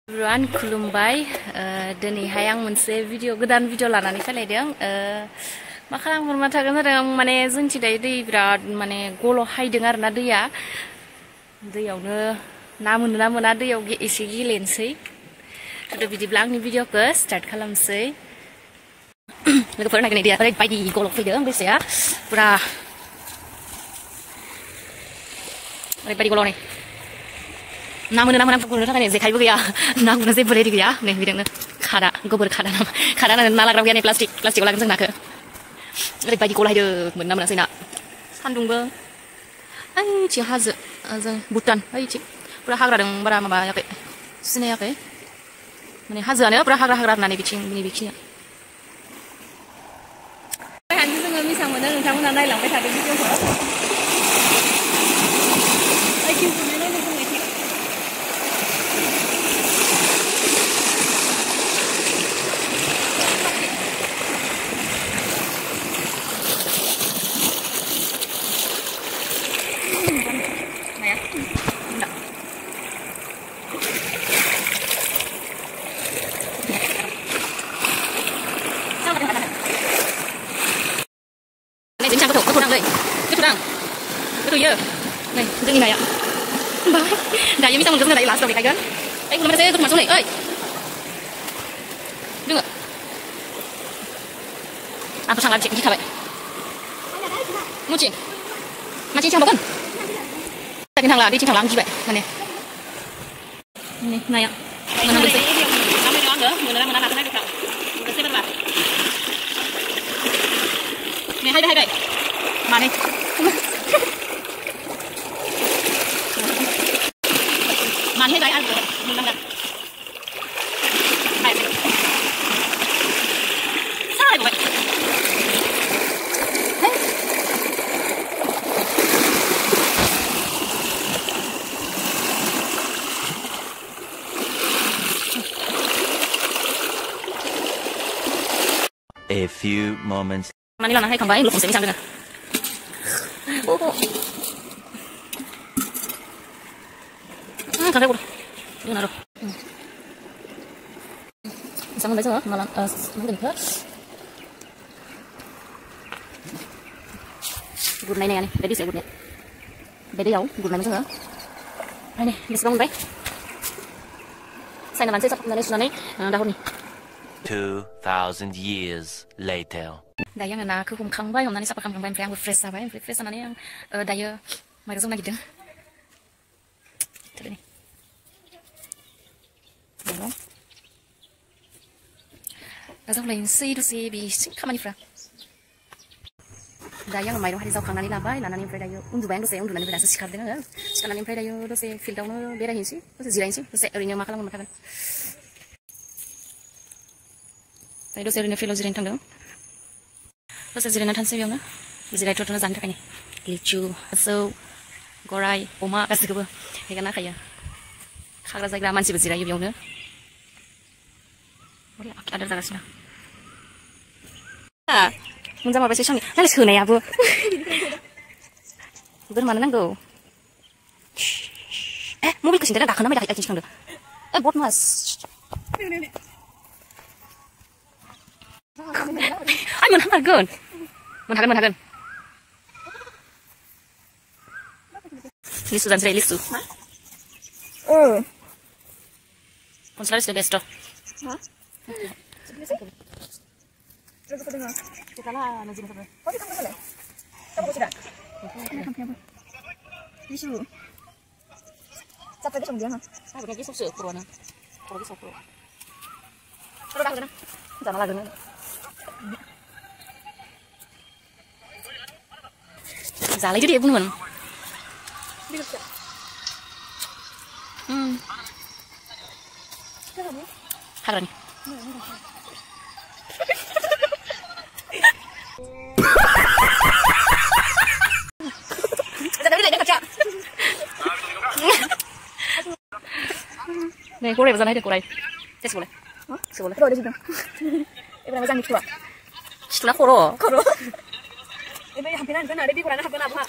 Everyone खुलुमबाय दिनैहाय आं मोनसे गोदान भिडिअ लानानै फैलायदों मा खालामगोन थागोन जादों माने जोंथि दायो दै बिराद माने गल' हायदों आरोना दैयावनो ना मोनो ना मोना दैयाव एसे गेलेनोसै बिदिब्ला आंनि भिडिअखौ स्टार्ट खालामसै लोगोफोर नायगोन दैया ओरैबायदि गल' फैदों दैसाया पुरा ओरैबायदि गल' नै ना मोनो ना मोना गुरनो थाखाय जेखाइबो गैया ना गुरनो जेबो रेडि गैया नै बिदिनो खादा गोबोर खादा ना लाग्रा गैया नै प्लास्टिकआव लागोन जों नाखौ ओरैबायदि गलायदों मोनो ना मोनासै ना सान्दुंबो ओइथिं हाजो जों भुटान ओइथिं पुरा हाग्रा दं बारा माबायाखै सिनायाखै माने हाजोआनो पुरा हाग्रा होननानै बिखिनिया जोङो मोजां मोनो नोंथांमोना नायलांबाय थादों भिडिअखौ Này, dương này ạ. Đại dương xong rồi đại lát rồi cái gân. Ấy nó sẽ mặt xuống này ơi. Đừng ạ. À tôi sang làm chuyện gì vậy? Mua chuyện. Mà chị sang bao gần? Tại cái thằng là đi trên thằng làm gì vậy? Này. Này ạ. Mình làm gì? Làm cái đó nữa, mình làm cái này được không? Mình sẽ bắt vào. Này hay đây. Mà này. Màn hết đấy ăn rồi, mình đang đặt. Này. Sai rồi. A few moments. Mà đi làm hay không vậy? Lúc cũng sẽ đi sang đây nè. Thằng đây đi nào rồi. Sang đây rồi, mà làm nó đừng hết. Gùn này nè, để đi sẽ gùn này. Để đi giấu, gùn này mới hả? Đây nè, đi xuống đây. Sai là bạn sẽ sắp lên xuống đây, đâu nè. 2000 years later. Đây yang na cứ cùng khăng vậy, hôm nay sắp khăng với friend fresh vậy, fresh này yang đây mày dùng này gitu. Thế này. Đúng. Gazaw lain si bi kamani fra. Daya mai hari zaw khangani labai lanani fry dayo उन्दुबाय दसे उन्दुनानै बेलासो सिखारदों आङो सिखारनानै ओमफ्राय दायो दसे फिल्डआवनो बेरायहैनोसै दसे जिरायनोसै दसे ओरैनो मा खालामनो थागोन दायो दसे ओरैनो फिल्डआव जिरायनो थांदों दसे जिरायना थानोसै बेयावनो जिरायथ'थ'नो जानो थाखाय लिचु मोसौ गराय अमा गासैखौबो हेगारना खायो खाग्रा जायगा मानसिबो जिरायो बेयावनो आदार जागासिनो मोनजामारबायसै सांनि नालाय सोनायाबो बोरमानो नांगौ मबाइलखौ सिन्था गाखोना माय आथिंसो थांदो बदमास मोनहागोन लिसु जानोसै लिसु Consular sudah besto. Hah? Terus apa dengar? Kita lah nazim apa? Oh, kita boleh. Kamu sudah? Lisu. Siapa dia sama dia? Ah, bukan dia susu purwana. Kalau dia susu. Terus dah kena. Jangan lagi nih. Zalai dia bunuh. Bisa. 하라니. 네, 고래 보잖아, 해야 돼, 고래. 됐어, 고래. 어? 됐어, 고래. 들어야 돼, 지금. 이번에 왜 장미 추워? 추나, 고로. 이번에 한 편은 그날 레비 고라는 한 편 하고 하.